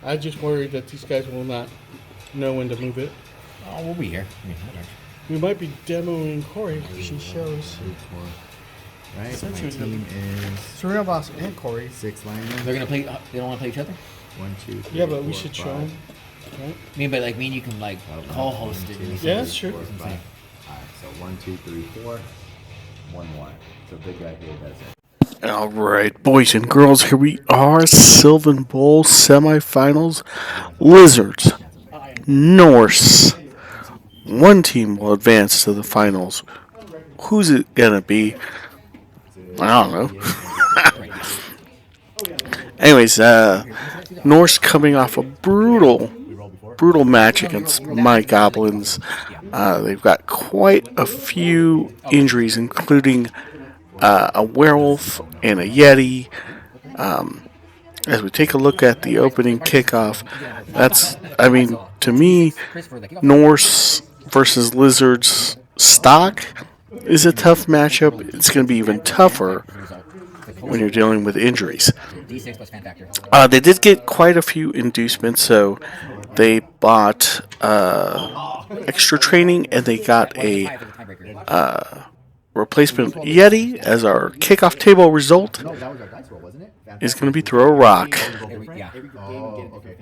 I just worry that these guys will not know when to move it. Oh, we'll be here. We might be demoing Corey if she shows. Right, my Essentially, team is Surreal Boss and Corey. 6 linemen. They're gonna play. They don't want to play each other. 1, 2, 3, Yeah, but we 4, should 5, show them. Right? I mean, but like me and you can like co-host it. Yeah, that's true. 4, 5. Alright, so 1, 2, 3, 4. 1 more. So big guy here does it. All right, boys and girls, here we are. Sylvan Bowl semifinals. Lizards, Norse. One team will advance to the finals. Who's it gonna be? I don't know. Anyways, Norse coming off a brutal match against my Goblins. They've got quite a few injuries, including a werewolf and a yeti. As we take a look at the opening kickoff, to me, Norse versus Lizards stock is a tough matchup. It's going to be even tougher when you're dealing with injuries. They did get quite a few inducements, so they bought extra training and they got a replacement Yeti as our kickoff table result is going to be throw a rock.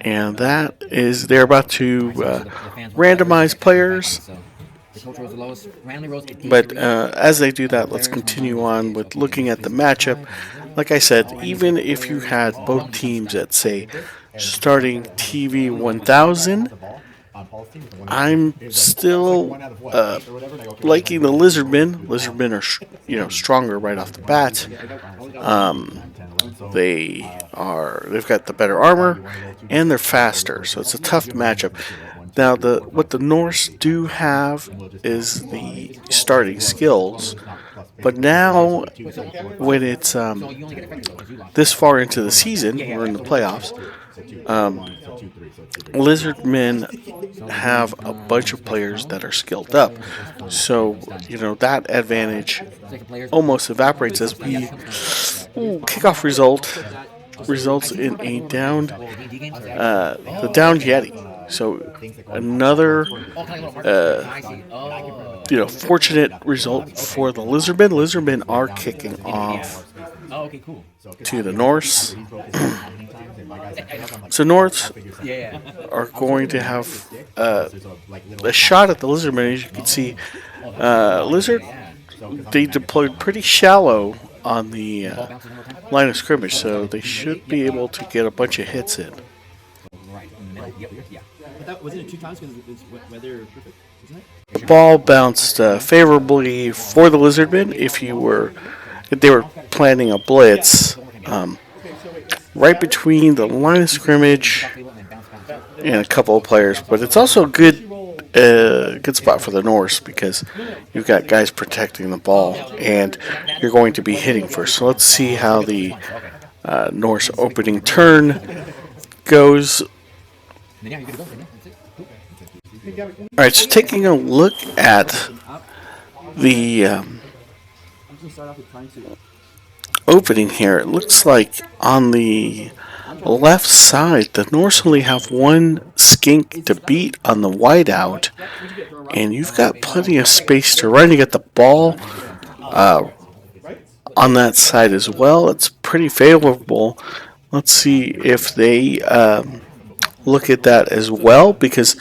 And that is, they're about to randomize players. But as they do that, let's continue on with looking at the matchup. Like I said, even if you had both teams at, say, starting TV 1000, I'm still liking the Lizardmen. Lizardmen are, stronger right off the bat. They've got the better armor and they're faster, so it's a tough matchup. Now, what the Norse do have is the starting skills, but now when it's this far into the season, we're in the playoffs. Lizardmen have a bunch of players that are skilled up, so that advantage almost evaporates as kickoff results in a downed Yeti. So another fortunate result for the Lizardmen. Lizardmen are kicking off to the Norse. So Norse are going to have a shot at the Lizardmen. As you can see, Lizard, they deployed pretty shallow on the line of scrimmage, so they should be able to get a bunch of hits in. Was it 2 times because it's weather perfect, isn't it? Ball bounced favorably for the Lizardmen if they were planning a blitz right between the line of scrimmage and a couple of players. But it's also a good spot for the Norse because you've got guys protecting the ball and you're going to be hitting first. So let's see how the Norse opening turn goes. Alright, so taking a look at the opening here, it looks like on the left side, the Norse only have one skink to beat on the whiteout, and you've got plenty of space to run. You get the ball on that side as well. It's pretty favorable. Let's see if they look at that as well, because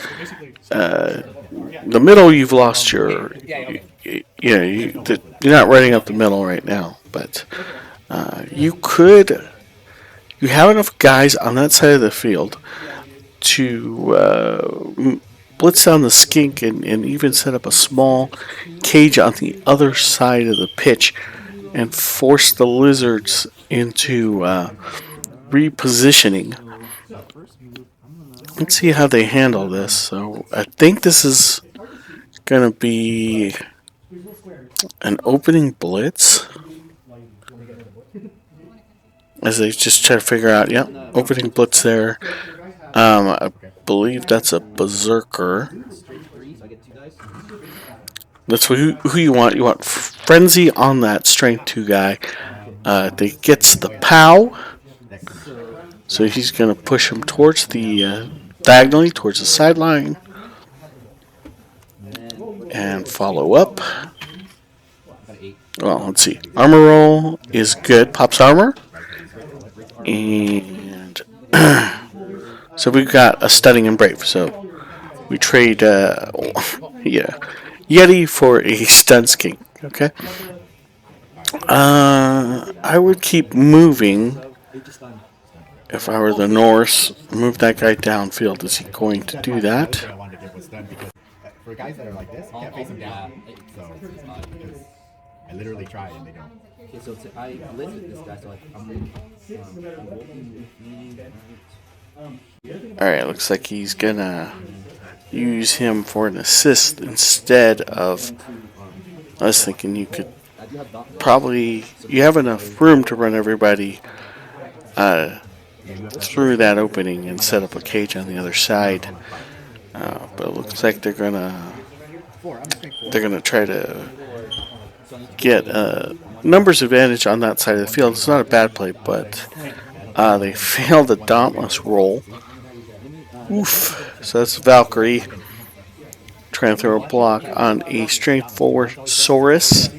the middle, you've lost you're not running up the middle right now, but you have enough guys on that side of the field to blitz down the skink and even set up a small cage on the other side of the pitch and force the Lizards into repositioning. Let's see how they handle this. So I think this is going to be an opening blitz, as they just try to figure out, opening blitz there. I believe that's a berserker. That's who you want. You want Frenzy on that strength 2 guy. That gets the POW. So he's going to push him towards the diagonally towards the sideline and follow up. Well, let's see. Armor roll is good. Pops armor. And so we've got a stunning and brave. So we trade yeah, Yeti for a stun skink. Okay. I would keep moving if I were the Norse. Move that guy downfield. Is he going to do that? I wanted to give was done because for guys that are like this, you can't face them down. So because I literally try and they don't. Okay, so I listed this guy, so like I'm Alright, looks like he's gonna use him for an assist instead of. I was thinking you could probably. You have enough room to run everybody through that opening and set up a cage on the other side. But it looks like they're gonna try to get numbers advantage on that side of the field. It's not a bad play, but they failed the dauntless roll. Oof. So that's Valkyrie trying to throw a block on a strength 4 Saurus.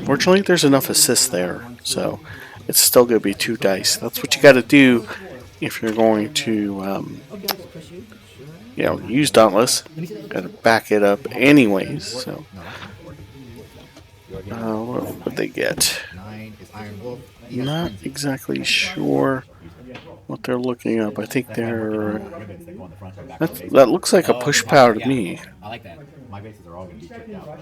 Fortunately, there's enough assists there, so it's still going to be 2 dice. That's what you got to do if you're going to, use Dauntless. Got to back it up anyways. So, what would they get? Not exactly sure what they're looking up. I think they're. That looks like a push power to me. I like that. My bases are all going to be tricked out.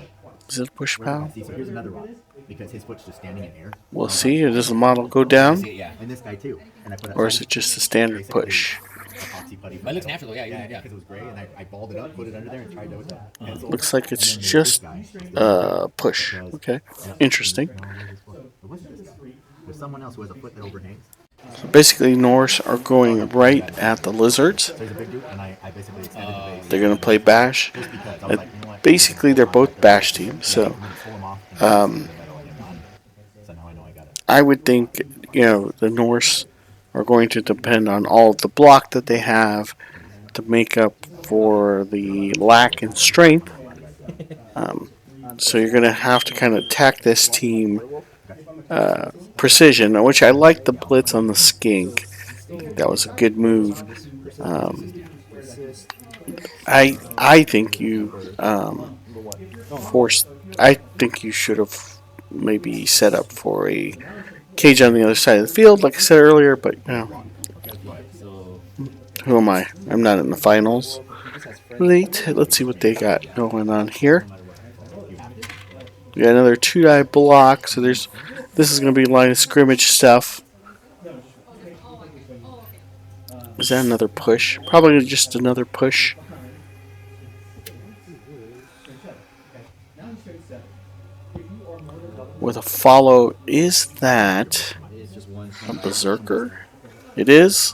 Is it a push power? See, so here's another one because his foot's just standing in air. We'll see. Does the model go down? Yeah. And this guy too. And I put Or is it just a standard push? But it looks natural, yeah. Because it was gray, and I balled it up, put it under there, and tried to. And so, Looks like it's just push. Okay. Interesting. it wasn't this guy. There's someone else who has a foot that overhangs. So basically, Norse are going right at the Lizards. There's a big dude, and I basically extended the base They're going to play Bash. just because I was like, you know what? Basically, they're both Bash teams. So I'm gonna pull him off. And so now I know I got it. I would think, the Norse are going to depend on all of the block that they have to make up for the lack in strength. So you're going to have to kind of attack this team precision, which I like the blitz on the skink. I think that was a good move. I think you forced. I think you should have maybe set up for a cage on the other side of the field, like I said earlier. But who am I? I'm not in the finals. Let's see what they got going on here. We got another 2-die block. So this is going to be line of scrimmage stuff. Is that another push? Probably just another push. With a follow, is that a berserker? It is.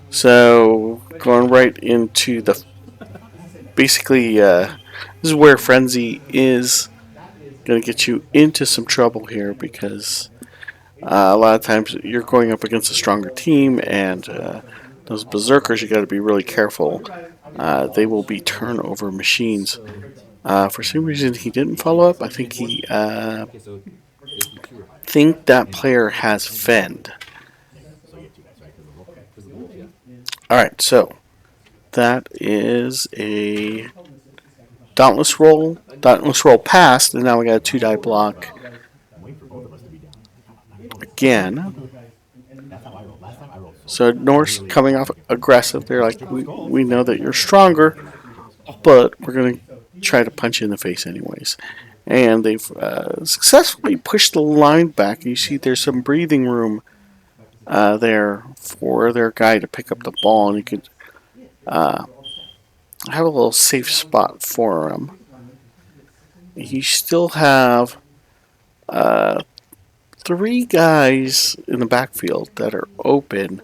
So going right into the basically this is where frenzy is going to get you into some trouble here because a lot of times you're going up against a stronger team and those berserkers you got to be really careful. They will be turnover machines. For some reason he didn't follow up. I think he think that player has fend. Alright, so that is a dauntless roll. Dauntless roll passed, and now we got a 2-die block. Again. So Norse coming off aggressive. They're like, we know that you're stronger, but we're going to try to punch you in the face anyways. And they've successfully pushed the line back. You see there's some breathing room there for their guy to pick up the ball, and you could have a little safe spot for him. You still have 3 guys in the backfield that are open.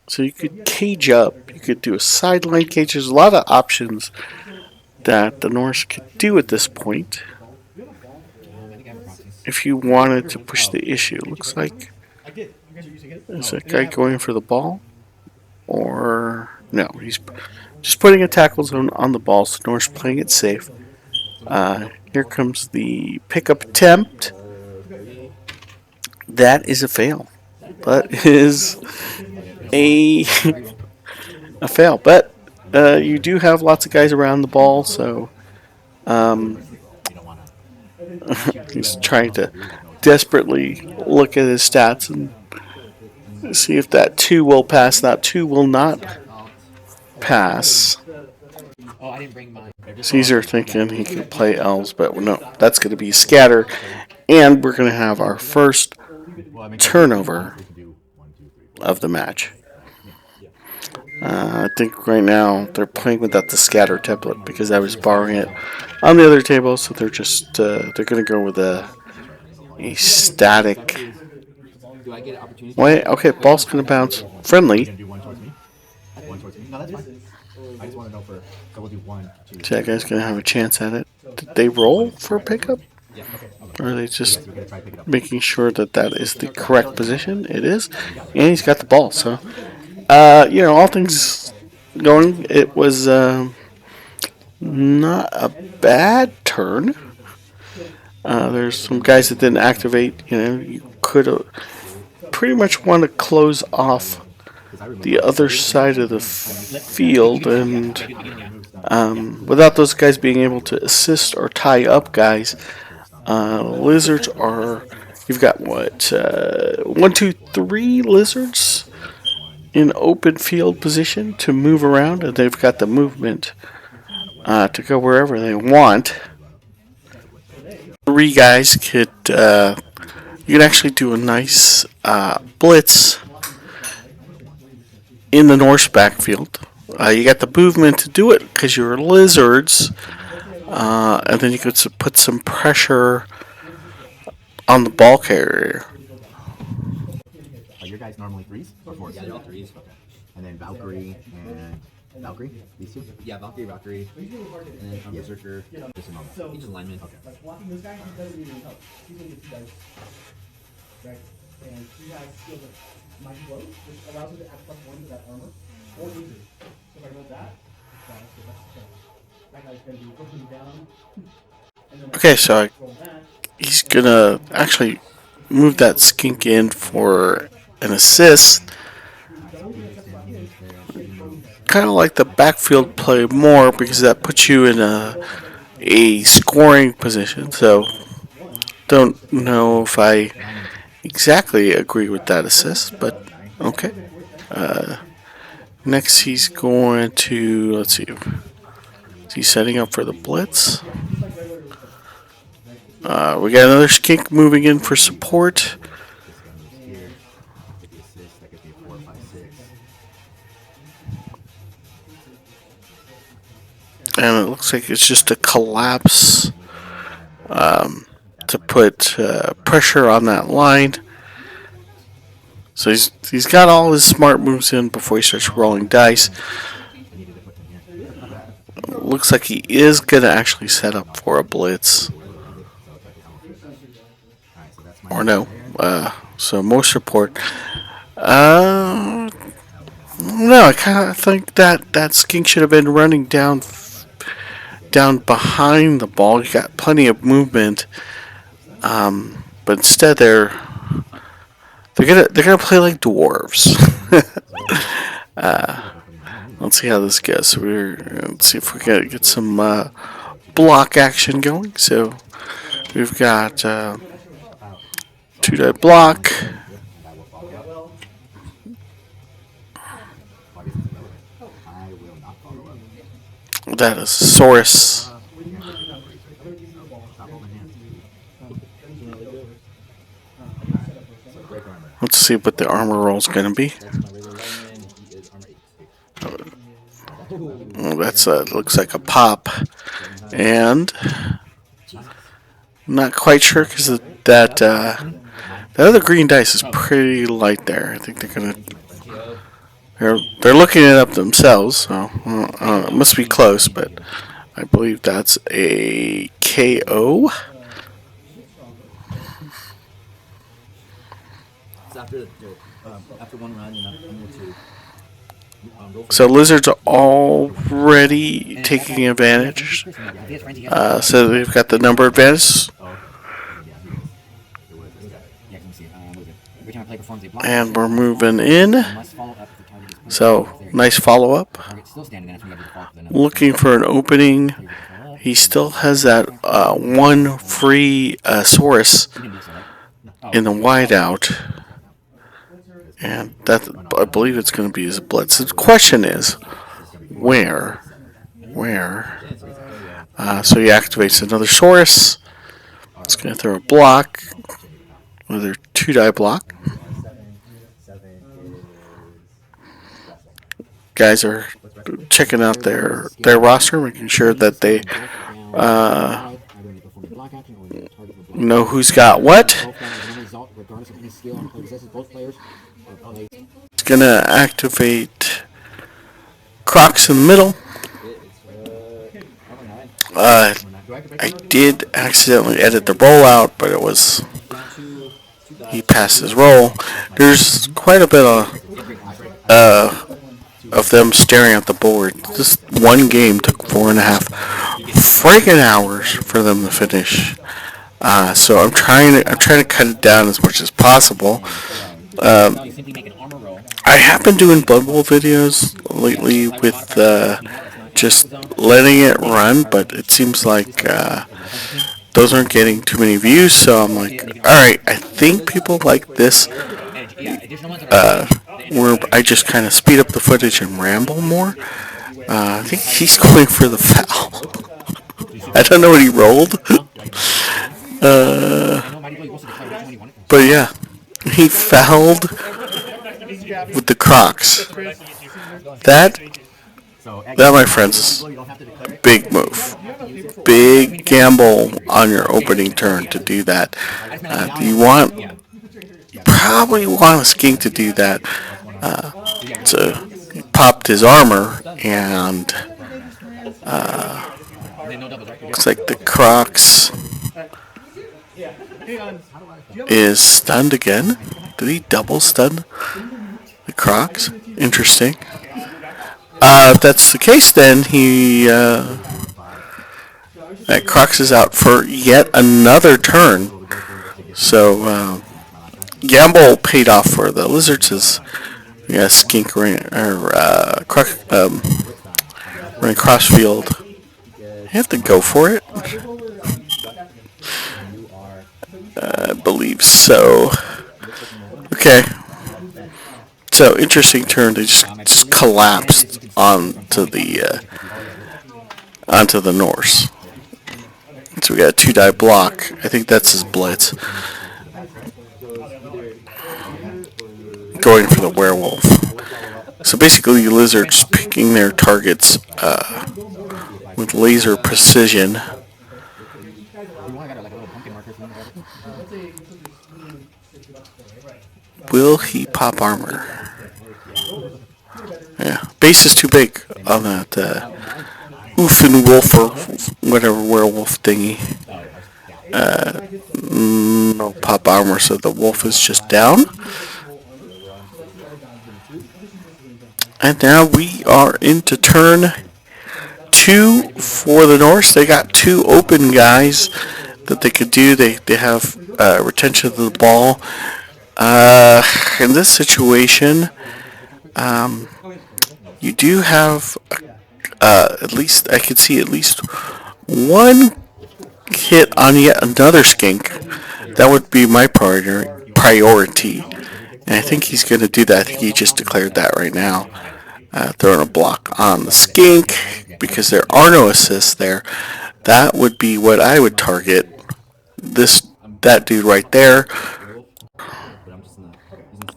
So you could cage up. You could do a sideline cage. There's a lot of options that the Norse could do at this point. if you wanted to push the issue. Looks like is that guy going for the ball, or no? He's just putting a tackle zone on the ball. So Norse playing it safe. Here comes the pickup attempt. That is a fail. That is a a fail. But you do have lots of guys around the ball, so he's trying to desperately look at his stats and see if that 2 will pass. That 2 will not pass. Oh, I didn't bring mine. Caesar thinking he could play elves, but no, that's going to be scatter. And we're going to have our first turnover of the match. I think right now they're playing without the scatter template because I was borrowing it on the other table, so they're just they're going to go with a static. Do I get an opportunity? Wait, okay, ball's going to bounce. Friendly. Do one towards me. One towards me. No, that's fine. I just want to know for. So we'll do 1, 2. So that guy's going to have a chance at it. Did they roll for a pickup? Yeah. Okay. Or are they just making sure that that is the correct position? It is. And he's got the ball. So, all things going, it was not a bad turn. There's some guys that didn't activate. You could have pretty much want to close off the other side of the field, and without those guys being able to assist or tie up guys, lizards are. You've got what 1, 2, 3 lizards in open field position to move around, and they've got the movement to go wherever they want. 3 guys could. You can actually do a nice blitz in the Norse backfield. You got the movement to do it because you're lizards, and then you could put some pressure on the ball carrier. Are your guys normally 3s or 4s? Yeah, they're all 3s. Okay. And then Valkyrie and Valkyrie, these 2? Yeah, Valkyrie, and then Berserker. Just a moment. Each is lineman. Okay. Blocking this guy, he doesn't even help. He's gonna get 2 dice. Right? And 2 guys steal the mighty blow, which allows him to add +1 to that armor or injury. So if I roll that, that's good. That guy's gonna be pushing down. And then Okay, so roll that. he's gonna actually move that skink in for an assist. Kind of like the backfield play more because that puts you in a scoring position. So don't know if I exactly agree with that assist, but okay. Next he's going to, let's see, is he setting up for the blitz? We got another skink moving in for support. And it looks like it's just a collapse to put pressure on that line. So he's got all his smart moves in before he starts rolling dice. Looks like he is going to actually set up for a blitz. Or no. So more support. No, I kind of think that skink should have been running down behind the ball. You got plenty of movement, but instead they're gonna play like dwarves. Let's see how this goes. Let's see if we can get some block action going. So we've got 2-die block. That is Saurus. Let's see what the armor roll is going to be. Well, that's looks like a pop, and not quite sure because that the other green dice is pretty light there. I think they're looking it up themselves, so it must be close, but I believe that's a KO. It's after after one run, and I'm able to go for So it. lizards are already taking advantage. So they've got the number advantage, Yeah, can you see it? What is it? Every time a player performs a block and action, we're you moving in. must follow up if the target is pointed So towards their nice follow up. target still standing. Then that's when you have to default to another. Looking for an opening. He still has that one free Saurus You didn't do so, right? Oh, in the wideout, and that I believe it's going to be his blitz. The question is, where? So he activates another Saurus. It's going to throw a block, another 2-die block. Guys are checking out their roster, making sure that they know who's got what. It's going to activate Crocs in the middle. I did accidentally edit the rollout, but it was he passed his roll. There's quite a bit of them staring at the board. This one game took 4.5 freaking hours for them to finish. So I'm trying to cut it down as much as possible. I have been doing Blood Bowl videos lately with just letting it run, but it seems like those aren't getting too many views. So I'm like, all right, I think people like this, where I just kind of speed up the footage and ramble more. I think he's going for the foul. I don't know what he rolled. But yeah, he fouled with the Crocs. That, my friends, is big move. Big gamble on your opening turn to do that. You probably want a skink to do that. So he popped his armor, and looks like the Crocs is stunned again. Did he double stun the Crocs? Interesting. If that's the case, then that Crocs is out for yet another turn. So gamble paid off for the Lizards. Is skink running running crossfield. You have to go for it. I believe so. Okay. So interesting turn. They just collapsed onto the Norse. So we got a 2-die block. I think that's his blitz. Going for the werewolf. So basically, lizards picking their targets with laser precision. Will he pop armor? Yeah, base is too big on that Oofin Wolf or whatever werewolf thingy. No pop armor, so the wolf is just down. And now we are into turn 2 for the Norse. They got 2 open guys that they could do. They have retention of the ball. In this situation, you do have at least, I could see at least one hit on yet another skink. That would be my priority. And I think he's going to do that. I think he just declared that right now. Throwing a block on the skink because there are no assists there. That would be what I would target. That dude right there.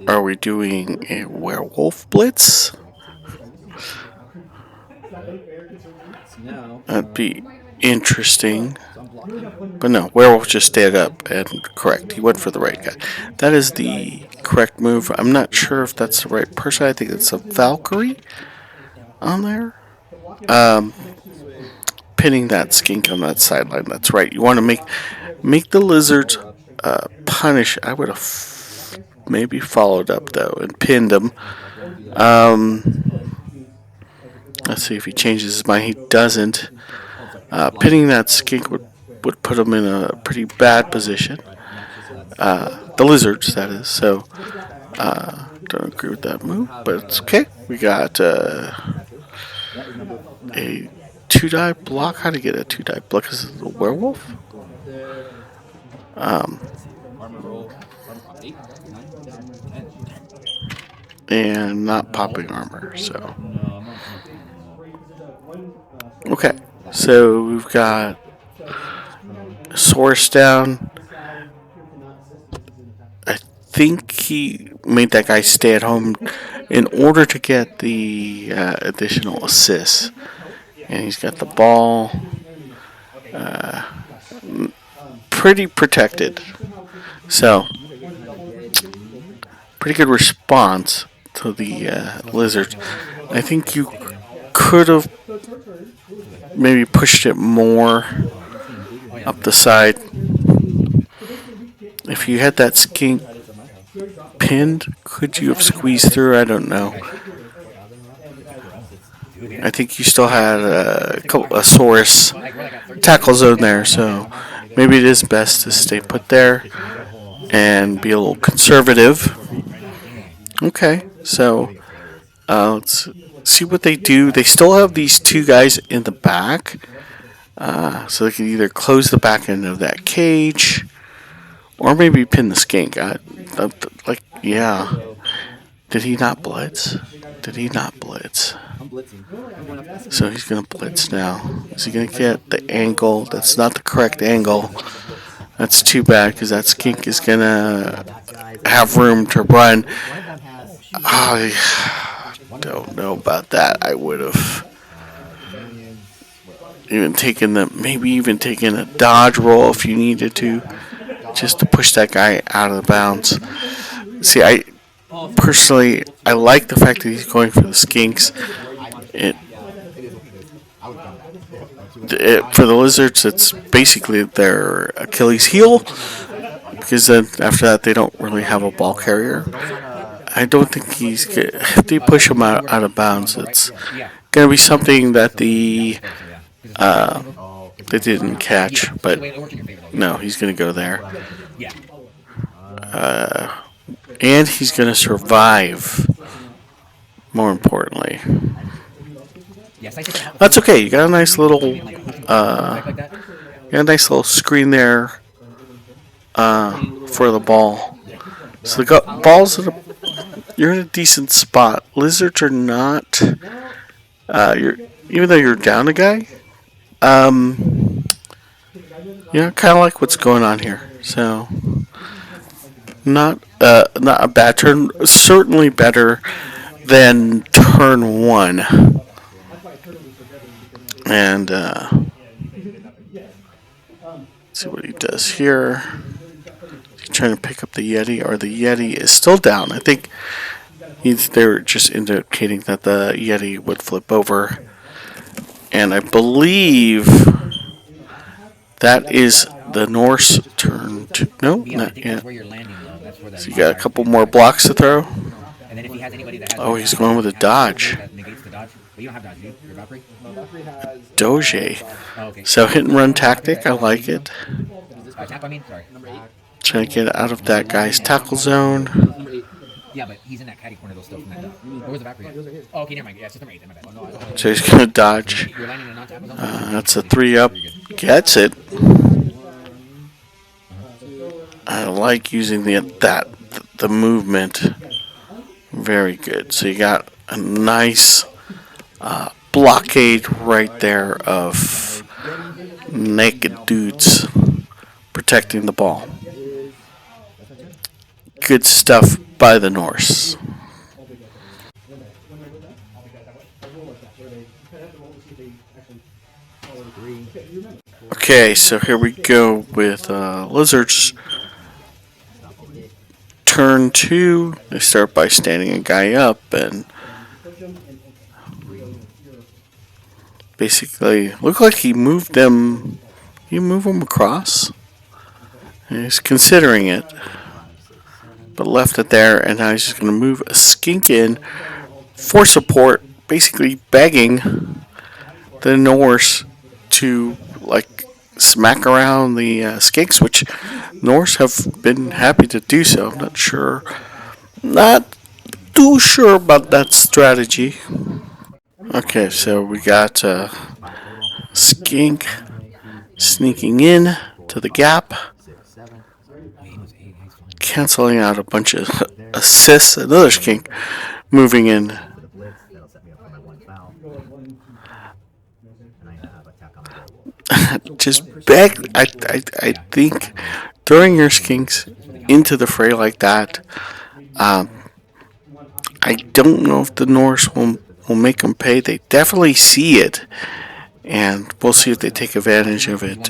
Are we doing a werewolf blitz? That'd be interesting. But no, werewolf just stayed up and correct. He went for the right guy. That is the correct move. I'm not sure if that's the right person. I think it's a Valkyrie on there. Pinning that skink on that sideline. That's right. You want to make the lizards punish. I would have maybe followed up though and pinned him. Um, let's see if he changes his mind. He doesn't. Pinning that skink would put him in a pretty bad position. The lizards, that is. So, don't agree with that move, but it's okay. We got a 2-die block. How to get a 2-die block? Is it a werewolf? Armor roll. 8, 9, 10. And not popping armor. So, okay. So we've got Source down. I think he made that guy stay at home in order to get the additional assists. And he's got the ball pretty protected. So, pretty good response to the Lizards. I think you could have maybe pushed it more up the side. If you had that skink pinned, could you have squeezed through? I don't know. I think you still had a Saurus tackle zone there, so maybe it is best to stay put there and be a little conservative. Okay, so let's see what they do. They still have these two guys in the back, so they can either close the back end of that cage or maybe pin the skink. Yeah. Did he not blitz? So he's going to blitz now. Is he going to get the angle? That's not the correct angle. That's too bad because that skink is going to have room to run. I don't know about that. I would have maybe even taken a dodge roll if you needed to, just to push that guy out of the bounds. See, I personally like the fact that he's going for the skinks. For the Lizards, it's basically their Achilles heel, because then after that they don't really have a ball carrier. I don't think if they push him out of bounds, it's going to be something that they didn't catch, but no, he's going to go there. And he's going to survive, more importantly. That's okay. You got a nice little screen there for the ball. So the ball's you're in a decent spot. Lizards are not. Even though you're down a guy, kind of like what's going on here. So not a bad turn. Certainly better than turn 1. And let's see what he does here. He's trying to pick up the Yeti, or the Yeti is still down. I think they're just indicating that the Yeti would flip over. And I believe that is the Norse turn. No, not yet. So you got a couple more blocks to throw. Oh, he's going with a dodge. Doge. So hit and run tactic, I like it. Trying to get out of that guy's tackle zone. Yeah, but he's in that catty corner, though, still from that dot. Where's the Valkyrie? Oh, okay, never mind. Yeah, it's just number 8, then, my bad. So he's going to dodge. That's a 3-up. Gets it. I like using the movement. Very good. So you got a nice blockade right there of naked dudes protecting the ball. Good stuff by the Norse. Okay, so here we go with Lizards. Turn 2, they start by standing a guy up and basically look like he moved them. You move him across. He's considering it. but left it there, and now he's just going to move a skink in for support, basically begging the Norse to like smack around the skinks, which Norse have been happy to do so. I'm not too sure about that strategy. Okay, so we got skink sneaking in to the gap, canceling out a bunch of assists. Another skink moving in. For the blitz, that'll set me up for my 1 foul. And I have attack on the goal. Just beg. I think throwing your skinks into the fray like that. I don't know if the Norse will make them pay. They definitely see it, and we'll see if they take advantage of it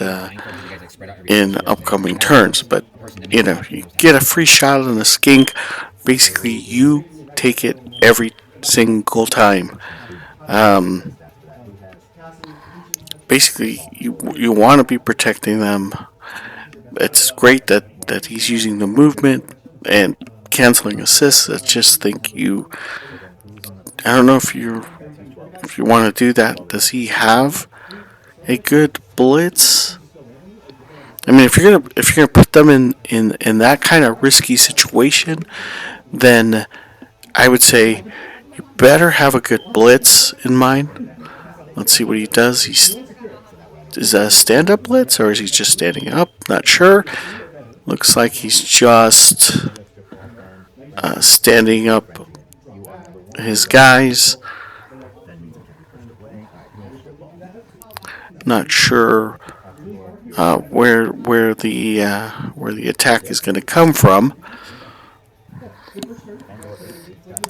in upcoming turns. But you get a free shot on a skink. Basically, you take it every single time. Basically, you want to be protecting them. It's great that he's using the movement and canceling assists. I just think I don't know if you want to do that. Does he have a good blitz? I mean, if you're gonna put them in that kind of risky situation, then I would say you better have a good blitz in mind. Let's see what he does. Is that a stand-up blitz, or is he just standing up? Not sure. Looks like he's just standing up his guys. Not sure where the attack is going to come from.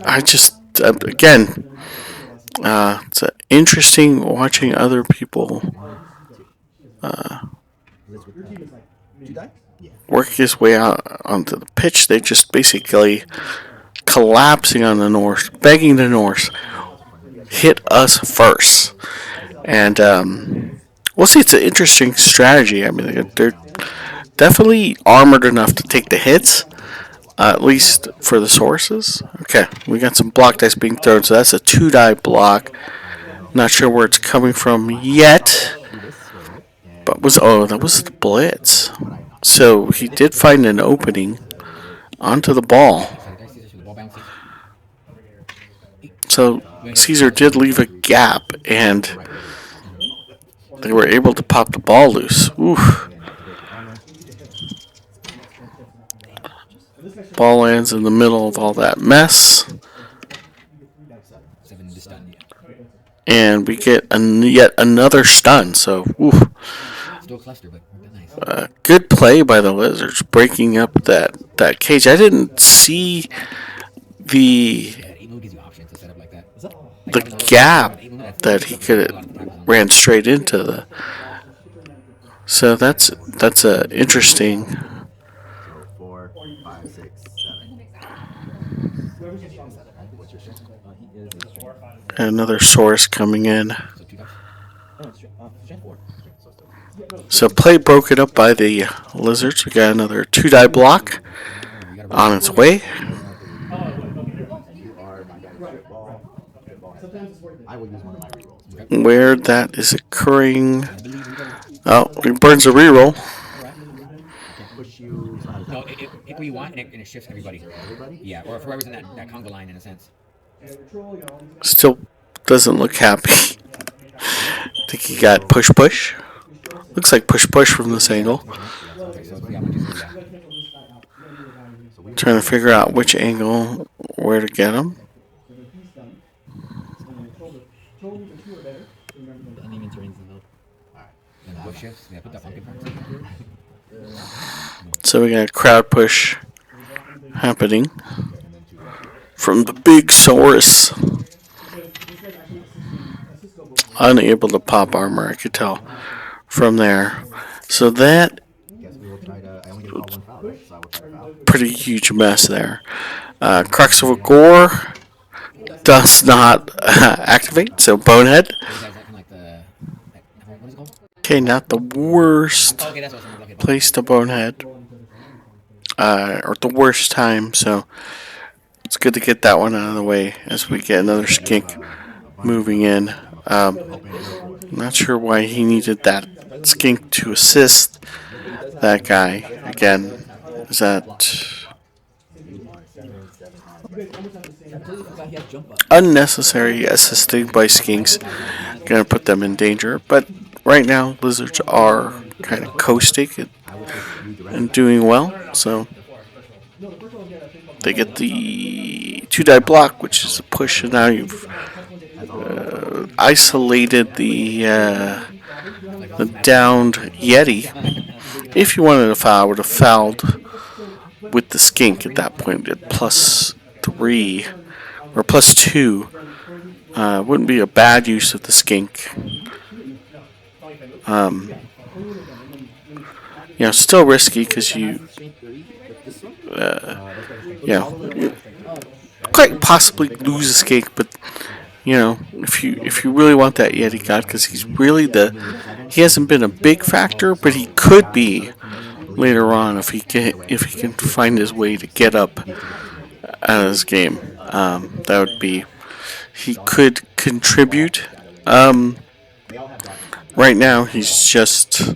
I just again, it's interesting watching other people work his way out onto the pitch. They just basically collapsing on the Norse, begging the Norse, hit us first. And we'll see. It's an interesting strategy. I mean, they're definitely armored enough to take the hits, at least for the sources. Okay, we got some block dice being thrown, so that's a 2-die block. Not sure where it's coming from yet, but that was the blitz. So he did find an opening onto the ball. So Caesar did leave a gap, and they were able to pop the ball loose. Oof. Ball lands in the middle of all that mess. And we get yet another stun. So, oof. Good play by the Lizards, breaking up that cage. I didn't see the gap that he could have ran straight into So that's a interesting. 4, 5, 6, 7. Another source coming in. So play broken up by the Lizards. We got another 2-die block on its way. Where that is occurring. Oh, he burns a reroll. No, it where you want, and it shifts everybody. Yeah, or if whoever's in that conga line, in a sense. Still doesn't look happy. I think he got push. Looks like push from this angle. Trying to figure out which angle, where to get him. So we got a crowd push happening from the big source. Unable to pop armor, I could tell from there. So that pretty huge mess there. Crux of a Gore does not activate, so Bonehead. Okay, not the worst place to Bonehead. or the worst time. So it's good to get that one out of the way as we get another skink moving in. Not sure why he needed that skink to assist that guy. Again, is that unnecessary assisting by skinks? Gonna put them in danger. But right now, lizards are kind of coasting and doing well. So they get the 2-die block, which is a push, and now you've isolated the downed Yeti. If you wanted to foul, I would have fouled with the skink at that point at +3 or +2. Wouldn't be a bad use of the skink. Still risky because you quite possibly lose a skink, but if you really want that Yeti God, because he hasn't been a big factor, but he could be later on if he can find his way to get up out of his game. That would be, he could contribute. Right now he's just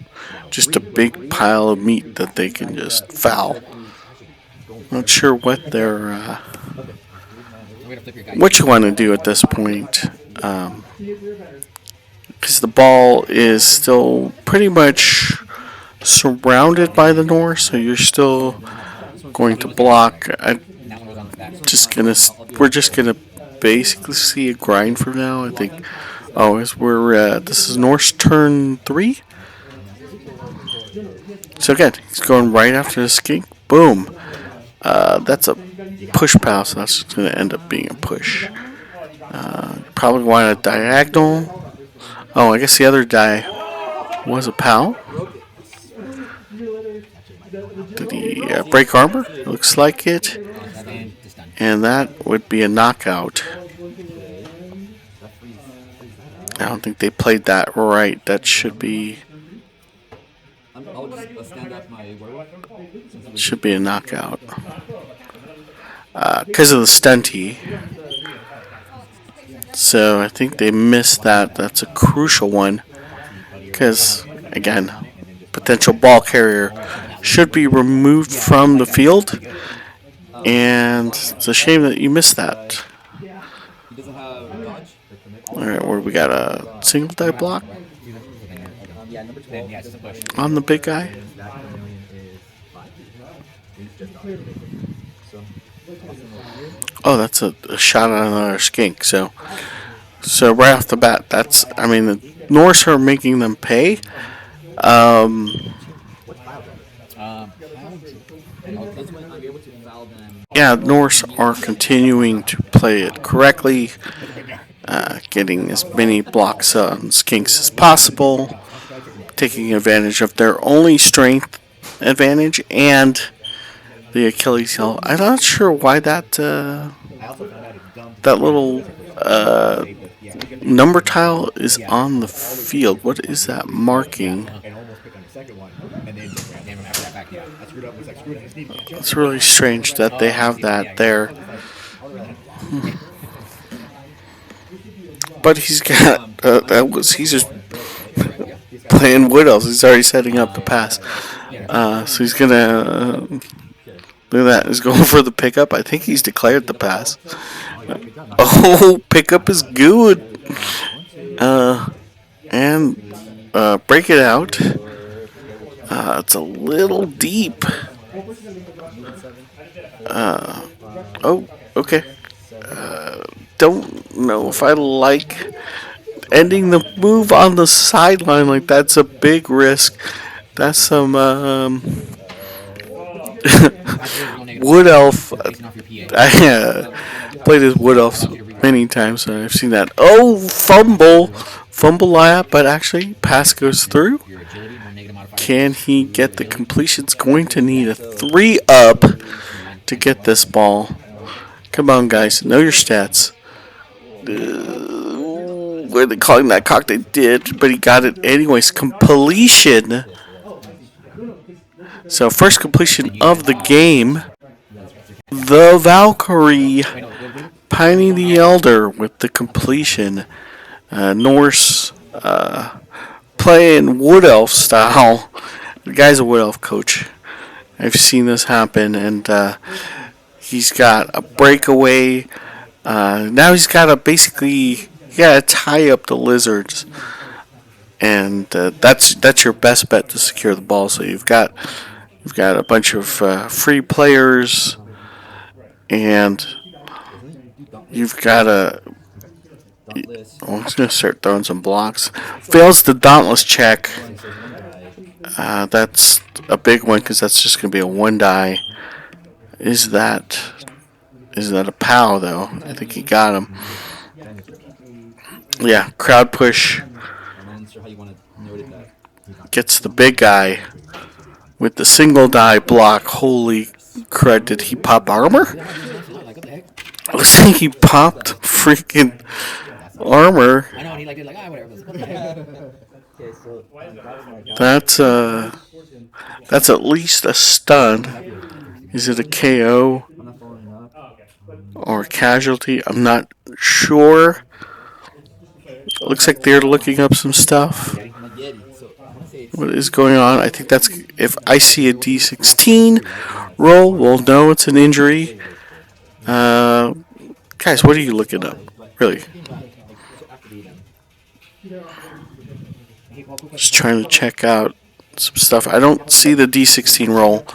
a big pile of meat that they can just foul. Not sure what what you want to do at this point, because the ball is still pretty much surrounded by the Norse, so you're still going to block. We're just gonna basically see a grind from now. I think. This is Norse turn 3. So again, he's going right after the skink. Boom. That's a push pal, so that's going to end up being a push. Probably want a diagonal. Oh, I guess the other die was a pal. Did he break armor? Looks like it. And that would be a knockout. I don't think they played that right. That should be a knockout. Because of the stunty. So I think they missed that. That's a crucial one. Because, again, potential ball carrier should be removed from the field. And it's a shame that you missed that. Alright, where we got a single die block on the big guy. Oh, that's a shot on another skink. So right off the bat, the Norse are making them pay. Norse are continuing to play it correctly. Getting as many blocks on skinks as possible, taking advantage of their only strength advantage and the Achilles heel. I'm not sure why that little number tile is on the field. What is that marking? It's really strange that they have that there. But he's got he's just playing wood elves. He's already setting up the pass. So he's gonna look at that. He's going for the pickup. I think he's declared the pass. Pickup is good. And break it out. It's a little deep. Okay. Don't know if I like ending the move on the sideline. Like, that's a big risk. That's some wood elf. I played as wood elf many times, so I've seen that. Oh, fumble but actually pass goes through. Can he get the completion? It's going to need a 3 up to get this ball. Come on, guys, know your stats. Were they calling that cock? They did, but he got it anyways. Completion. So first completion of the game, the Valkyrie, Piney the Elder with the completion. Norse playing Wood Elf style. The guy's a Wood Elf coach. I've seen this happen, and he's got a breakaway. Now he's got to basically tie up the lizards, and that's your best bet to secure the ball. So you've got a bunch of free players, and you've got a. I'm just gonna start throwing some blocks. Fails the Dauntless check. That's a big one because that's just gonna be a 1 die. Is that a POW though? I think he got him. Yeah, crowd push gets the big guy with the single die block. Holy crud! Did he pop armor? Looks like he popped freaking armor. I know, and he like did like whatever. That's at least a stun. Is it a KO or a casualty? I'm not sure. Looks like they're looking up some stuff. What is going on? I think that's if I see a D16 roll, we'll know it's an injury. Guys, what are you looking up? Really? Just trying to check out some stuff. I don't see the D16 roll.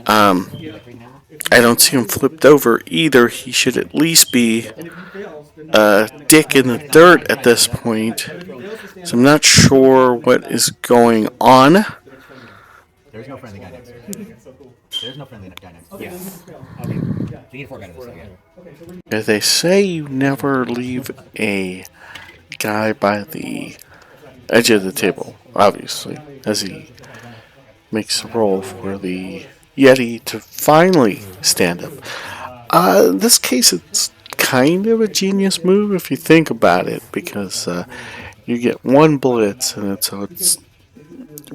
I don't see him flipped over either. He should at least be dick in the dirt at this point. So I'm not sure what is going on. There's no friendly guy next to it. There's no friendly guy next to it. Yeah. Okay. So you need 4 guys this, yeah. As they say, you never leave a guy by the edge of the table, obviously, as he makes a roll for the Yeti to finally stand up. In this case, it's kind of a genius move if you think about it, because you get 1 blitz, and it's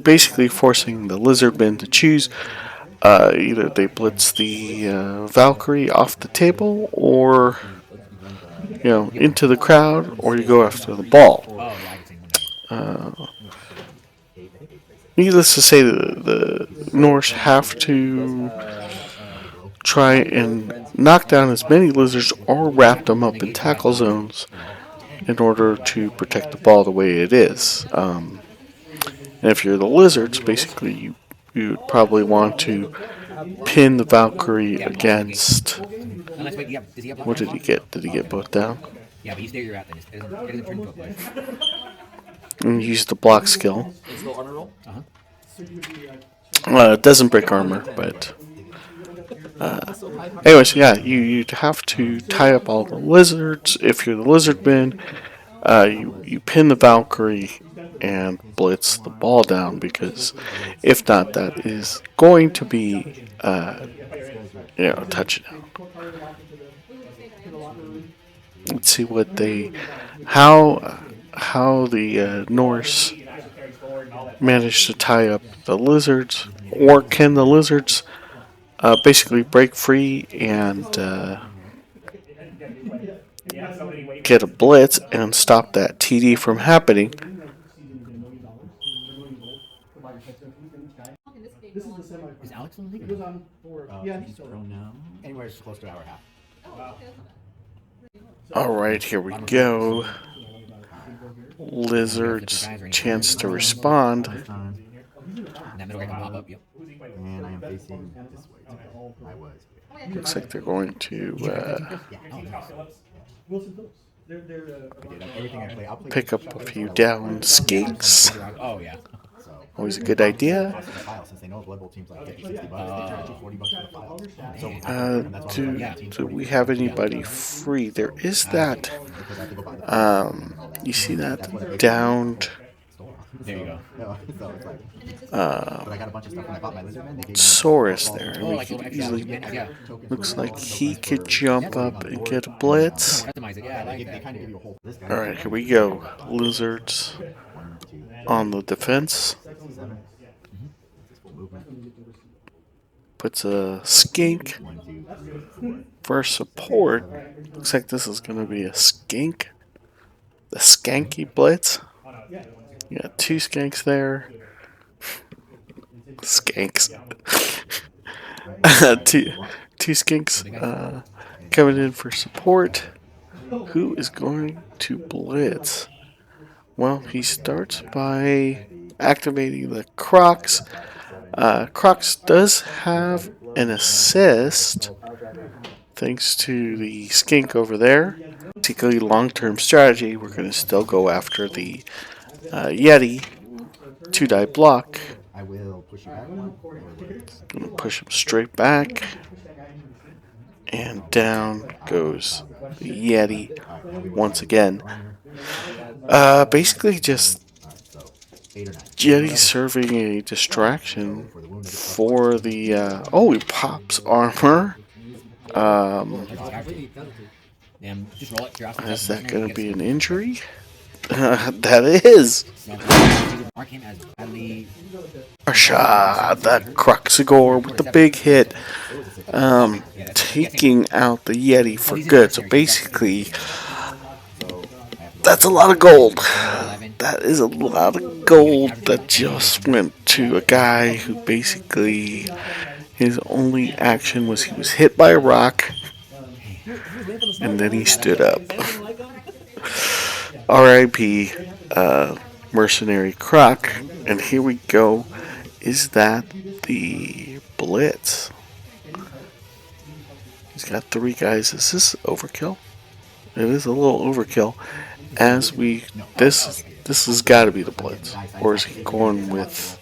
basically forcing the Lizardmen to choose. Either they blitz the Valkyrie off the table, or into the crowd, or you go after the ball. Needless to say, the Norse have to try and knock down as many lizards or wrap them up in tackle zones in order to protect the ball the way it is. And if you're the lizards, basically you would probably want to pin the Valkyrie against. What did he get? Did he get both down? Yeah, but you stay where you're at then. It doesn't turn into a play. And use the block skill. It's still honor roll? It doesn't break armor, but anyways, yeah, you'd have to tie up all the lizards. If you're the Lizardmen, you pin the Valkyrie and blitz the ball down, because if not, that is going to be a touchdown. Let's see what how the Norse managed to tie up the lizards, or can the lizards basically break free and get a blitz and stop that TD from happening. Is Alex on the It goes on for He's thrown now. Anywhere close to hour and a half. Alright, here we go. Lizards chance to respond. Time. And that middle guy can pop up, yep. And I am facing this way. I was. Looks like they're going to Wilson Phillips. They're Everything I play, I'll play pick up a few down skinks. Oh, yeah. Always a good idea. cost of the file, since they know Blood Bowl team's like 50, 60 bucks. They charge you 40 bucks for the file. So Do we have anybody free? There is that. You see that downed There you go. No, so it's like, but I got a bunch of stuff when I bought my Lizardmen. They gave me Saurus there. And Oh, we like could little easily. extra. Yeah. Looks like he could jump up and get a blitz. Customize it. Yeah, I like They that. kind of give you a whole list. Alright, here we go. Lizards 1, 2, on the defense. 7. This full movement. puts a skink for support. Looks like this is going to be a skink. The skanky blitz. You got 2 skanks there. Skanks. two skinks coming in for support. Who is going to blitz? Well, he starts by activating the Crocs. Crocs does have an assist thanks to the skink over there. Particularly long-term strategy, we're going to still go after the Yeti 2-die block. I will push you back one. Gonna push him straight back. And down goes the Yeti once again. Basically just Yeti serving a distraction for the... oh, he pops armor. Is that going to be an injury? That is. Marsha, the Cruxigore with the big hit. Taking out the Yeti for good. So basically, that's a lot of gold. That is a lot of gold that just went to a guy who basically, his only action was he was hit by a rock and then he stood up. R.I.P. Mercenary Croc. And here we go. Is that the blitz? He's got 3 guys. Is this overkill? It is a little overkill. As we... This has got to be the blitz. Or is he going with...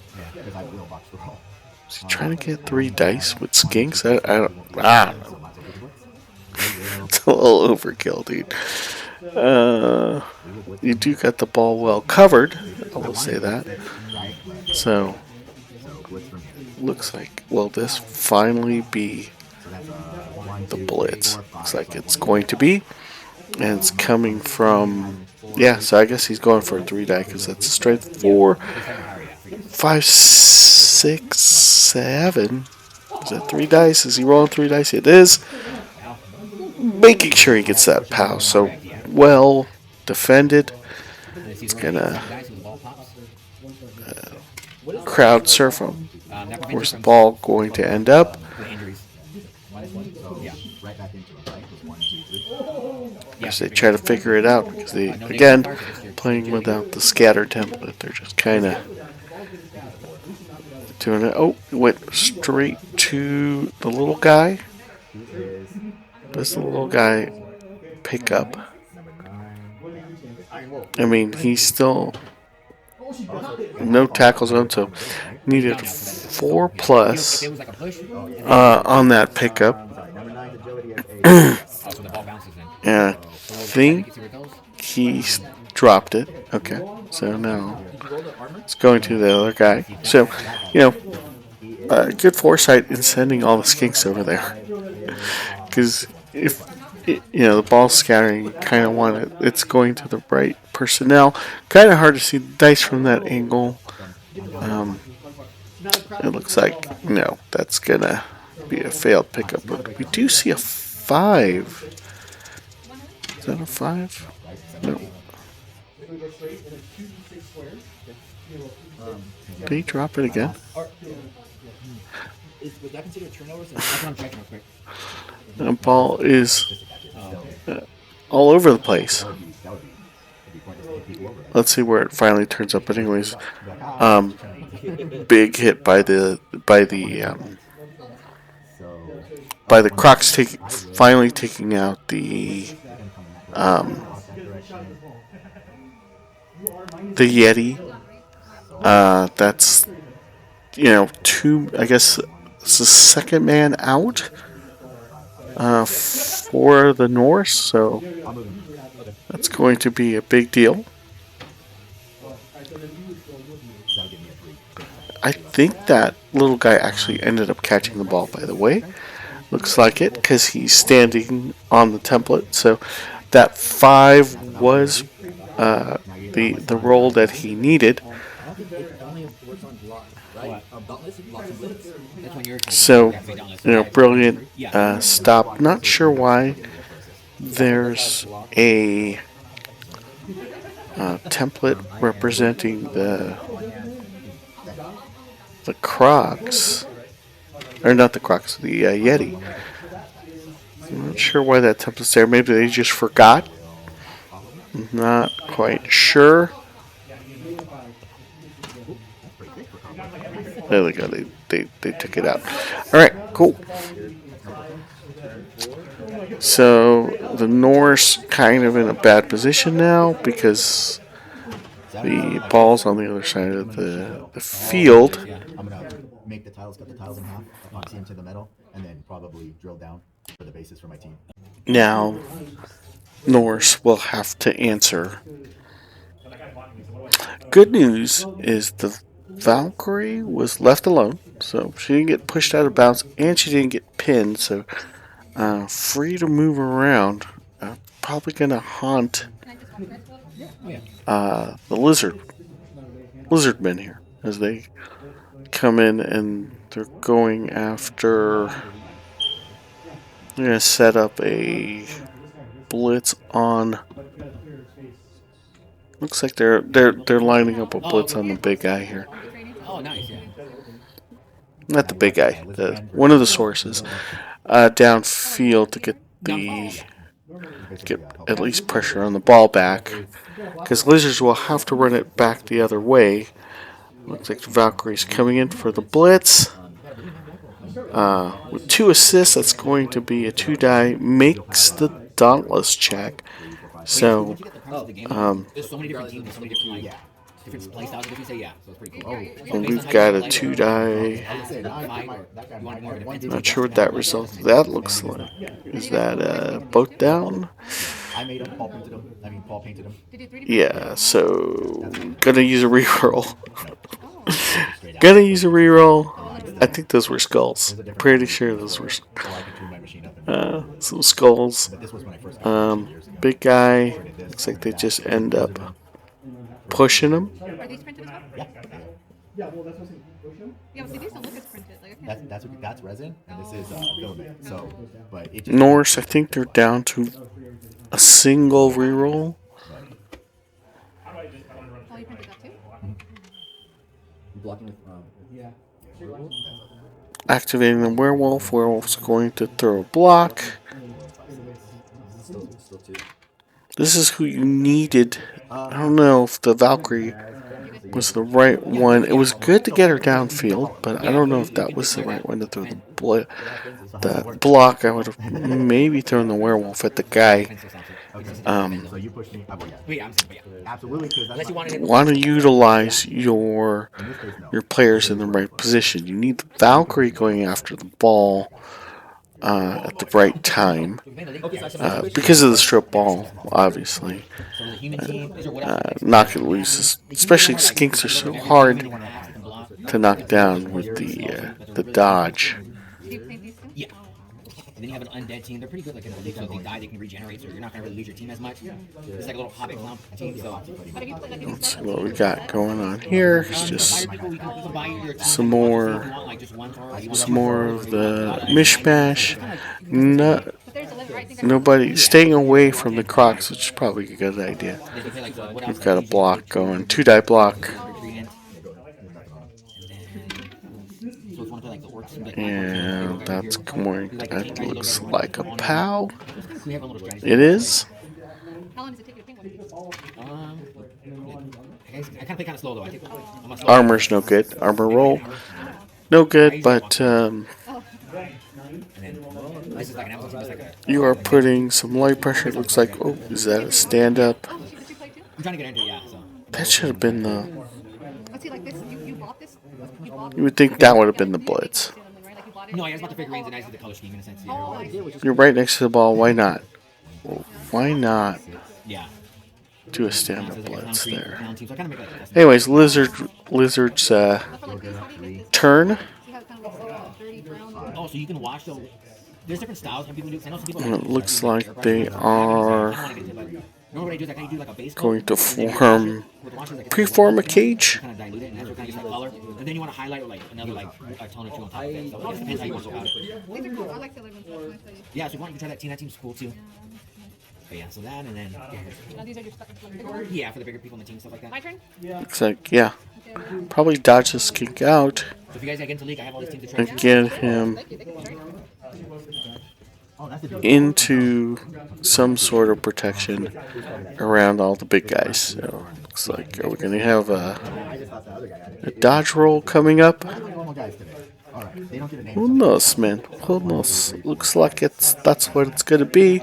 Is he trying to get 3 dice with skinks? I don't know. It's a little overkill, dude. You do got the ball well covered. I will say that. So, looks like, will this finally be the blitz? Looks like it's going to be. And it's coming from, yeah, so I guess he's going for a 3-die because that's a strength 4, 5, 6, 7. Is that 3 dice? Is he rolling 3 dice? It is. Making sure he gets that POW. So, well defended. It's going to crowd surf him. Where's the ball going to end up? As they try to figure it out, because they, again, playing without the scatter template, they're just kind of doing it. Oh, it went straight to the little guy. Does the little guy pick up? I mean, he's still no tackle zone, so needed 4+ on that pickup. And I think he dropped it. Okay, so now it's going to the other guy. So, good foresight in sending all the skinks over there. Because if, the ball's scattering, you kind of want it. It's going to the right personnel. Kind of hard to see the dice from that angle. It looks like, no, that's going to be a failed pickup. But we do see a 5. Is that a 5? No. Did he drop it again? The ball is all over the place. Let's see where it finally turns up. But anyways, big hit by the Crocs finally taking out the Yeti. That's 2. I guess it's the second man out for the Norse. So that's going to be a big deal. I think that little guy actually ended up catching the ball, by the way. Looks like it, because he's standing on the template. So that 5 was the roll that he needed. one you're So, yeah, down list. brilliant stop. Not sure why there's a template representing the Crocs, or not the Crocs, the Yeti. I'm not sure why that template's there. Maybe they just forgot. Not quite sure. There we go. They took it out. All right, cool. So the Norse kind of in a bad position now because the ball's on the other side of the field. I'm gonna make the tiles, cut the tiles in half, epoxy them to the metal, and then probably drill down for the basis for my team. Now Norse will have to answer. Good news is the Valkyrie was left alone, so she didn't get pushed out of bounds, and she didn't get pinned, so free to move around. Probably gonna haunt the lizardmen here as they come in, and they're going after. They're gonna set up a blitz on. Looks like they're lining up a blitz on the big guy here. Oh, nice, yeah. Not the big guy, one of the sources. Downfield to get at least pressure on the ball back, because Lizards will have to run it back the other way. Looks like the Valkyrie's coming in for the blitz. With 2 assists, that's going to be a 2-die. Makes the Dauntless check. So, There's so many different teams, so many different different play styles. If you say so it's pretty cool. we've got a 2-die. Not sure what that result. That looks like. Is that both down? I made them, Paul painted them. Paul painted them. Yeah. So gonna use a reroll. Gonna use a reroll. I think those were skulls. Pretty sure those were some skulls. Big guy. Looks like they just end up pushing him. Are these printed as well? Yeah, well, that's what I'm saying. Ocean? Yeah, well, see, these don't look as printed. Like, I can't That's resin, and this is filament. So, but it just Norse, I think they're down to a single reroll. Oh, you printed that too? Blocking with Yeah. Activating the werewolf. Werewolf's going to throw a block. still two. This is who you needed. I don't know if the Valkyrie was the right one. It was good to get her downfield, but I don't know if that was the right one to throw the block. I would have maybe thrown the werewolf at the guy. so you pushed me. Yeah, I'm saying, Absolutely, because unless you want to Want to utilize your players in the right position. You need the Valkyrie going after the ball at the right time because of the strip ball, obviously. So the human team, these are what Knock it loose, especially skinks are so hard to knock down with the dodge. Do you paint these too? Yeah. And then you have an undead team. They're pretty good. Like, so if they die, they can regenerate. So you're not going to really lose your team as much. It's like a little hobbit clump team. So But if you put like a Let's see what we got going on here. It's just some more of the mishmash. No, but there's a limit, right? I think I nobody staying away from the Crocs, which is probably a good idea. We've got a block going, 2-die block. And that's going. That looks like a POW. It is. How long does it take you to paint one? I kind of play kind of slow though. Armor's no good. Armor roll, no good. But you are putting some light pressure. It looks like. Oh, is that a stand up? Oh, did you play too? I'm trying to get into it, yeah. So. That should have been the. But see, like this, you bought this? You bought You would think that would have been the blitz. right? Like you bought it. No, I just bought the figurines and I just did the color scheme in a sense. Yeah. Oh, I see. You're right next to the ball. Why not? Why not Yeah. do a stand So up it's like a blitz clown there? team, so I kind of make like a Anyways, lizard's But for like this, how do you make this? turn. See how it kind of looks like dirty brown? Oh, so you can wash the. There's different styles. Some people do. I know some people. And it looks like they are Normally what I do is I kind of do like a base coat. Going to and then you form, wash it with the washes, like it's preform a like cage. kind of dilute it, and that's what kind of gets that color. And then you want to highlight with like another like a tone or two on top of it. So it just depends how you want to go about it. These are cool. I like the living stuff. Nice that you- Yeah, so if you want, you can try that team. That team's cool too. But yeah, so that and then Now these are your stuff. Like bigger ones. yeah, for the bigger people in the team, stuff like that. My turn. Looks like, yeah. Probably dodge the skink out So if you guys get into league, I have all these teams to try. and get him Thank you. Thank you. Sorry. Oh, that's a deal. into some sort of protection around all the big guys. So looks like, are we going to have I just thought the other guy had it. a dodge roll coming up? Normal guys today. All right, they don't get a name. Who knows, man? Who knows? Looks like that's what it's going to be.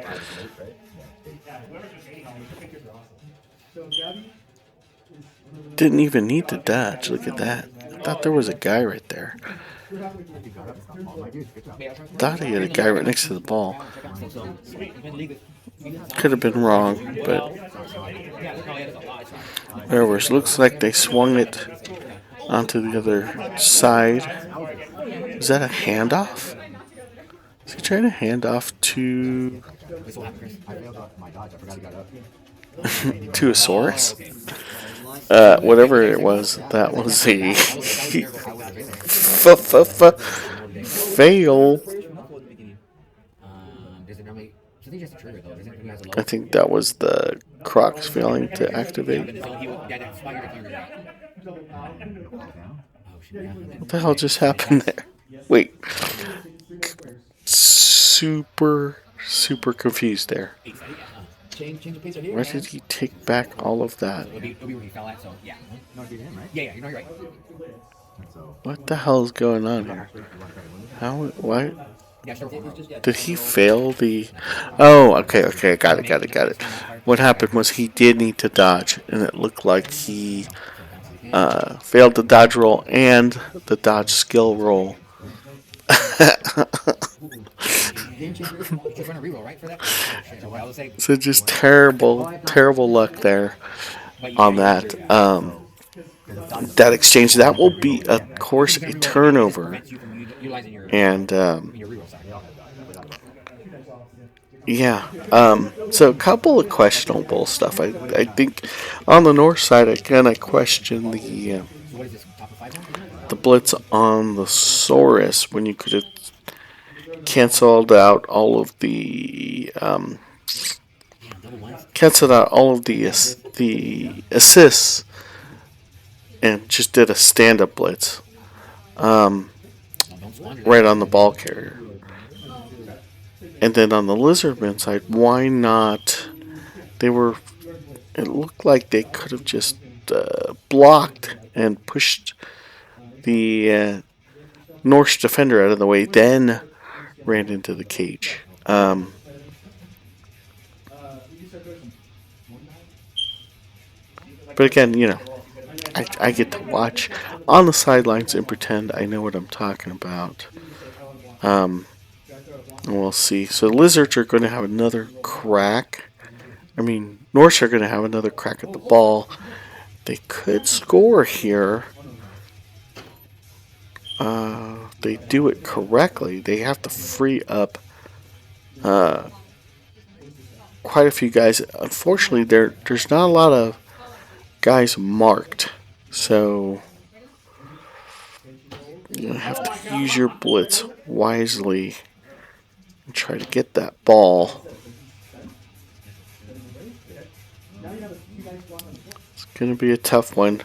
Didn't even need to dodge. Look at that. I thought there was a guy right there. Thought he had a guy right next to the ball. Could have been wrong, but whatever. It looks like they swung it onto the other side. Is that a handoff? Is he trying to hand off to I failed out my dodge. I forgot he got up. to a Saurus? Whatever it was, that was a fail. Does it normally? So they just trigger though. Doesn't it has a low? I think that was the Crocs failing to activate. What the hell just happened there? Wait. Super confused there. Change the pace right here. Why did he take back all of that? It'll be where he fell at. So yeah. No, he didn't, right? Yeah, you know you're right. So, What the hell is going on here? How? Why? Yeah, sure. Did he fail the? Oh, okay, got it. What happened was he did need to dodge, and it looked like he failed the dodge roll and the dodge skill roll. So just terrible luck there on that. That exchange, that will be, of course, a turnover. And yeah, so a couple of questionable stuff. I think on the Norse side, I kind of question the blitz on the Saurus when you could have canceled out all of the assists and just did a stand-up blitz right on the ball carrier. And then on the Lizardmen side, why not? It looked like they could have just blocked and pushed the Norse defender out of the way, then ran into the cage. But again, I get to watch on the sidelines and pretend I know what I'm talking about. And we'll see. So the Lizards are going to have another crack. Norse are going to have another crack at the ball. They could score here. They do it correctly. They have to free up quite a few guys. Unfortunately, there's not a lot of guys marked, so you have to use your blitz wisely and try to get that ball. It's going to be a tough one.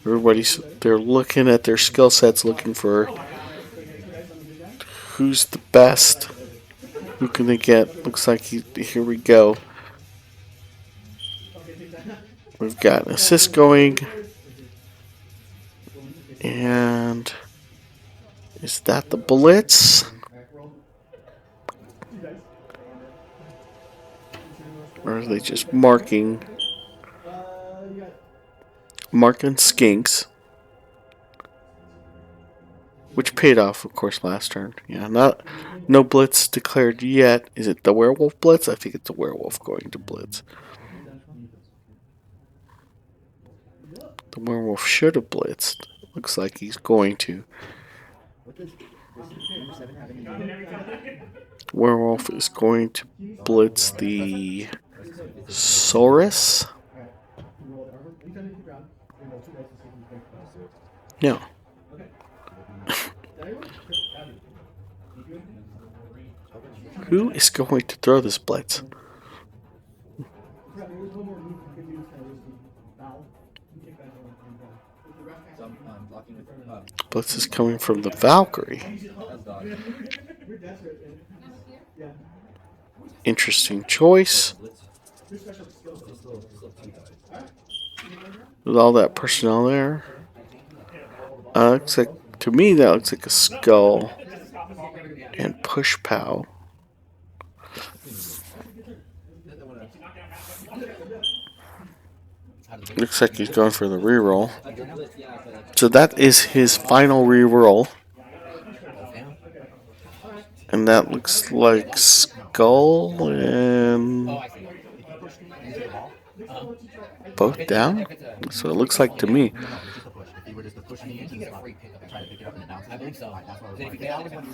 They're looking at their skill sets, looking for who's the best. Who can they get? Looks like here we go. We've got an assist going. And is that the blitz? Or are they just marking skinks? Which paid off, of course, last turn. Yeah, no blitz declared yet. Is it the werewolf blitz? I think it's the werewolf going to blitz. The werewolf should have blitzed. Looks like he's going to. Werewolf is going to blitz the Saurus? Alright. You roll the armor. Anytime you hit the ground, you roll 2 dice to see if you break the dice. No. Okay. Did anyone? Abby. You do anything? Who is going to throw this blitz? Crap, there was one more move you could use, was the bow. You take that and if the ref can't So I'm blocking with Blitz is coming from the Valkyrie. that's dog. You're desperate, man. Yeah. Interesting choice. Blitz. Your special skills. Just little two dice. With all that personnel there. Looks like, to me, that looks like a skull and push pow. Looks like he's going for the reroll. So that is his final reroll. And that looks like skull and both down. So it looks like to me. If you were just to push me into the spot, try to pick it up and then bounce it. I believe so. That's what I was Then if you like. get out of one,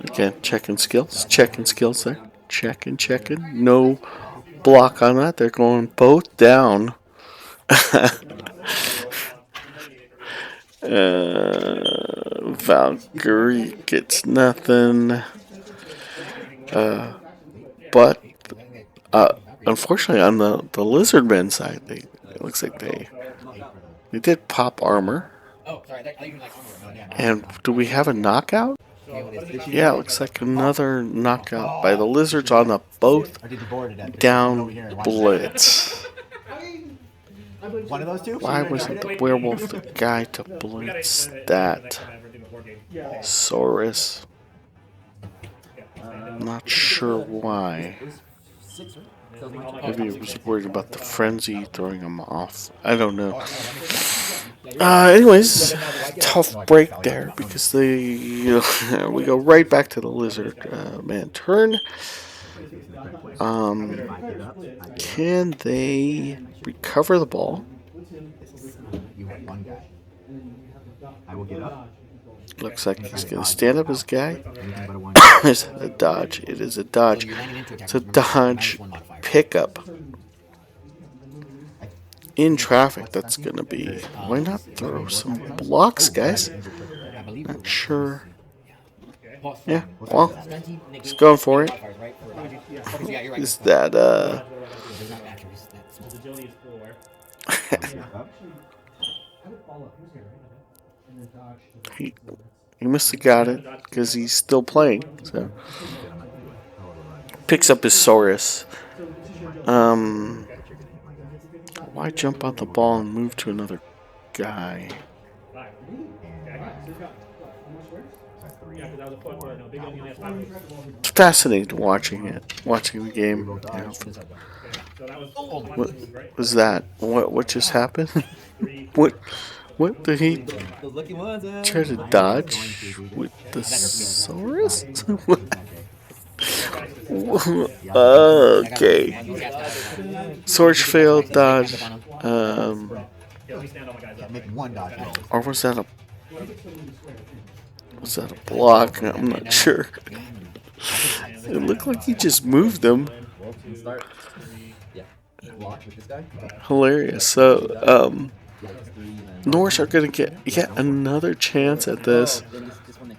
Again, checking skills. Checking skills there. Checking. No block on that. They're going both down. Valkyrie gets nothing. But unfortunately, on the Lizardmen side, it looks like they did pop armor. oh, sorry. I even like armor. And do we have a knockout? Yeah, it looks like another knockout by the Lizards on the both Or did you board it at down over here and watch blitz. it? One of those two? Why wasn't the werewolf the guy to blitz that? Saurus. Not sure why. Six, right? Tells me which Maybe he was worried about the frenzy throwing him off. I don't know. Anyways, tough break there because we go right back to the lizard man turn. Can they recover the ball? You had one guy. I will get up. Looks like he's going to stand up his guy. Anything but a one. Is it a dodge? It is a dodge. It's a dodge pickup. In traffic, that's going to be... Why not throw some blocks, guys? Not sure. Yeah, well, he's going for it. Is that, Agility is 4. he must have got it because he's still playing. So picks up his Saurus. Why jump on the ball and move to another guy? It's fascinating watching the game. What was that? What just happened? What did he the lucky ones. try to dodge with the Saurus? Okay. Sword failed dodge. Make one dodge. Or was that a block? I'm not sure. It looked like he just moved them. Start. Yeah. Block with this guy. Hilarious. So, Norse are going to get yet another chance at this.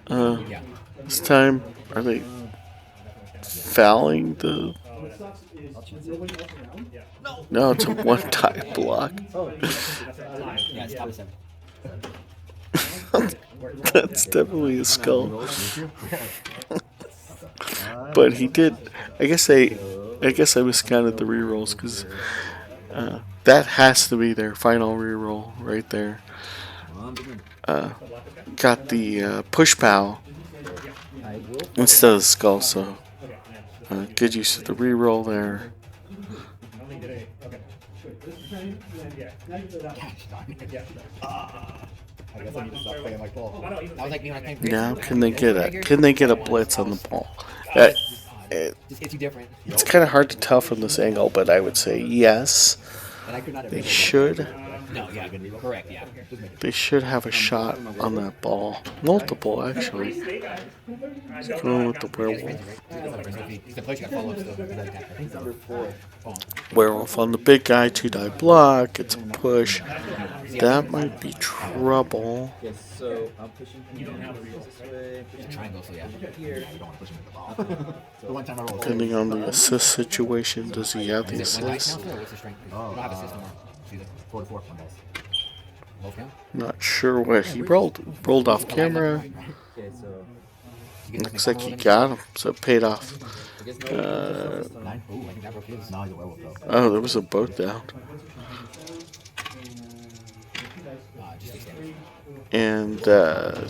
This time, are they fouling the... No, it's a one-time block. Yeah, it's top of 7. That's definitely a skull. But he did... I guess I miscounted the rerolls because that has to be their final reroll right there. Got the push pow instead of the skull, so good use of the reroll there. I guess I need to stop playing like ball. That was like me when I played. Now, can they get a blitz on the ball? Just hits you different. It's kind of hard to tell from this angle, but I would say yes. And I could not have They should. No, yeah, correct, yeah. They should have a shot on that ball. Multiple, actually. Let's go with the werewolf. He's the place you gotta follow still. Number 4. Werewolf on the big guy, 2-die block. It's a push. That might be trouble. Yes, so I'm pushing him this way. Pushing Triangle, so yeah. here. You don't want to push him with the ball. The one time I rolled. Depending on the assist situation, does he have the Is it one dice assist? now, or what's the strength? I don't have assist anymore. See the 4 to 4 one dice. both count? Not sure what he rolled. Rolled off camera. Okay, so Looks like he got him, so it paid off. I guess no. 9. Ooh, I think that broke his. No, he's a werewolf though. Oh, there was a boat down. Just stay standing. And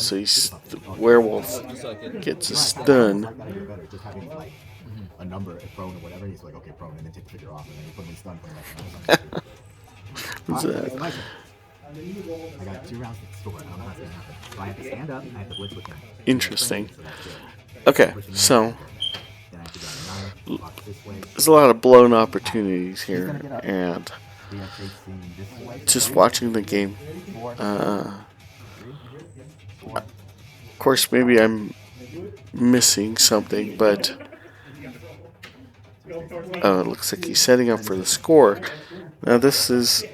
so he's, the werewolf gets a stun. That gotta get better. Just having like a number, a prone or whatever. He's like, okay, prone, and then take the figure off, and then you put him in stun. Put him back in. What's that? I got 2 rounds to score. I don't know how it's gonna happen. So I have to stand up. I have to blitz with him. Interesting. So that's good. Okay, so Then I have to go to 9, walk this way. there's a lot of blown opportunities here, and We are facing this way. just watching the game. 4, Of 4. course, maybe I'm missing something, but it looks like he's setting up for the score. Now this is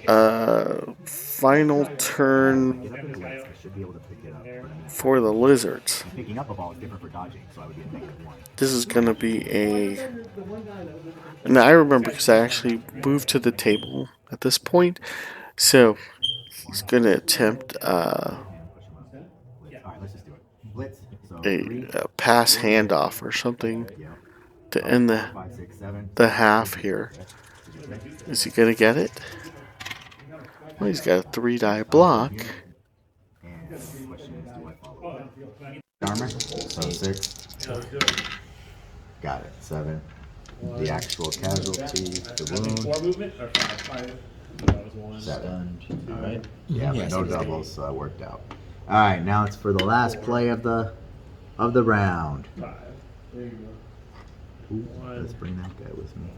final turn Get up and blitz. I should be able to pick it up. But for the Lizards. picking up a ball is different for dodging, so I would be a -1. This is going to be a... And I remember because I actually moved to the table at this point. So he's going to attempt Alright, let's just do it. Blitz. So 3, a pass handoff or something yeah. to end 5, 6, 7. the half here. Is he going to get it? Well, he's got a 3-die block. And the question is, do I follow? Armor. So 6. Got it. 7. The actual casualty, the wound. 4 movement or 5? 5. That was 1. 7. Stunned. Alright. Yeah, Yeah, but no so it's doubles, so that worked out. All right, now it's for the last play of the round. 5. There you go. Ooh, let's bring that guy with me.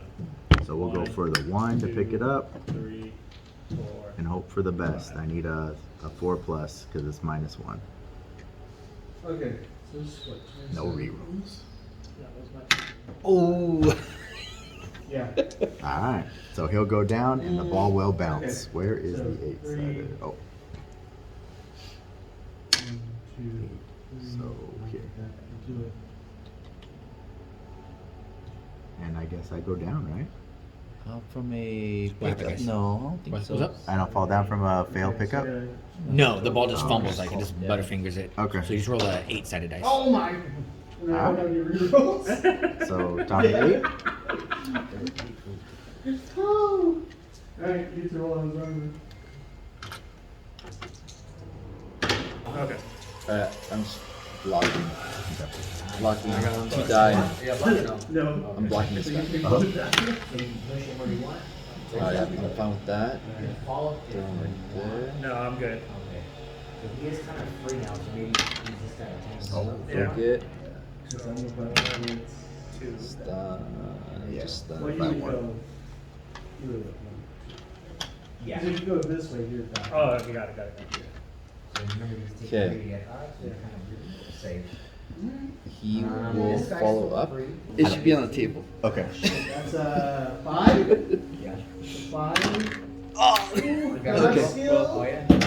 So we'll go for the 1 to pick it up 3, 4. and hope for the best. I need a 4+ because it's -1. Okay, so this is what? No rerolls. Oh. Yeah. All right, so he'll go down and the ball will bounce. Where is the 8-sided? Oh, 1, 2, 3. so here. And I guess I go down, right? From a What pickup? happened, guys? No, I don't think What's so. up? I don't fall down from a failed pickup? No, the ball just fumbles. Like it just butterfingers it. Okay. So you just roll a 8-sided dice. Oh my! Now I don't have any rerolls. So Tommy 8. Oh! Alright, you get to roll on his armor. Okay. I'm just blocking. Blocking 2 die. No. I'm blocking this guy. Uh-huh. Alright, I'm fine with that. Throw him right there. No, I'm good. He is kind of free now, so maybe he's just got a Oh, Yeah. Get. Because I'm about to Stun. Yeah. Just stun. Well, you By would one. go. You would go. Yeah. Because if you go this way, you're down. Oh, okay, got it. Okay. He will follow up. It should be on the table. Okay. That's 5. Yeah. 5. Oh! Okay.